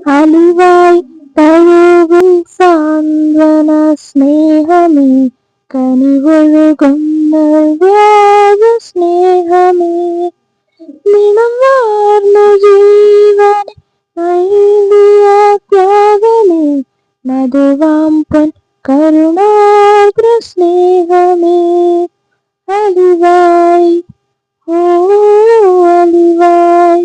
അലിവായി തഴുകും സാന്ത്വന സ്നേഹമേ, കനിവൊഴുകുന്ന വ്യാജ സ്നേഹമേ, നിണം വാർന്നു ജീവനെ നൽകിയ ത്യാഗമേ, മധുവാം പൊൻ കരുണാർദ്ര സ്നേഹമേ, അലിവായി ഓ അലിവായി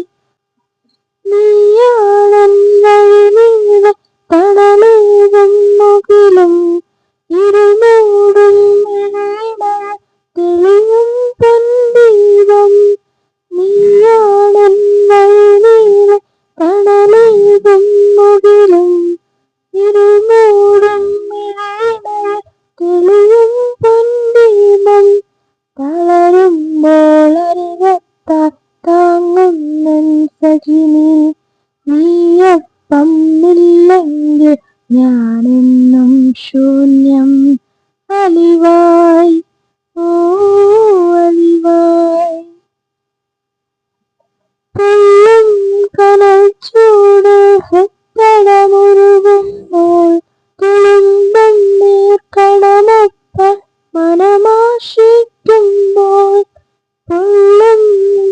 നീയാണെൻ വഴിനീള തണലേകും മുകിലും ഇരുമൂടും ഇഴയിണ തെളിയും പൊൻദീപം, നീയാണെൻ വഴിനീള തണലേകും മുകിലും ഇരുമൂടും ഇഴയിണ തെളിയും പൊൻദീപം, തളരുമ്പോൾ അരികത്താ താങ്ങുന്നെൻ സഖിനി, നീയൊപ്പം ഇല്ലെങ്കിൽ ഞാനെന്നും ശൂന്യം, അലിവായി ഓ അലിവായി പൊള്ളും കനൽ ചൂട് ഹൃത്തടമുരുകുമ്പോൾ, തുളുമ്പൻ നീർക്കടമൊപ്പ മനമാശിക്കുമ്പോൾ, പൊള്ളും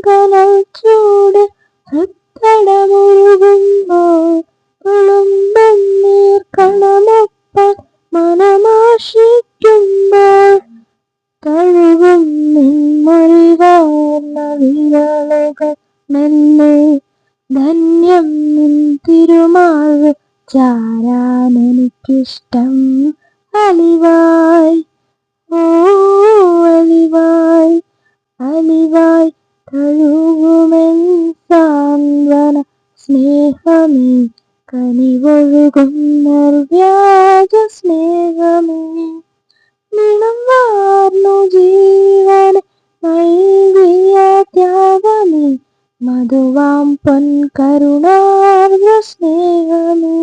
കനൽ ചൂട് ഹൃത്തടമുരുകുമ്പോൾ, തുളുമ്പൻ നീർക്കടമൊപ്പ മനമാശിക്കുമ്പോൾ, കഴുകും നിൻമൊഴിവാർന്ന വിരലുകൾ മെല്ലെ, ധന്യം നിൻ തിരുമാർവ് ചാരാനെനിക്കിഷ്ടം, അലിവായി ഓ അലിവായി അലിവായി തഴുകുമെൻ സാന്ത്വന സ്നേഹമേ, കനിവൊഴുകുന്ന വ്യാജ സ്നേഹമേ, നിണം വാർന്നു ജീവനെ നൽകിയ ത്യാഗമേ, മധുവാം പൊൻ കരുണാർദ്ര സ്നേഹമേ.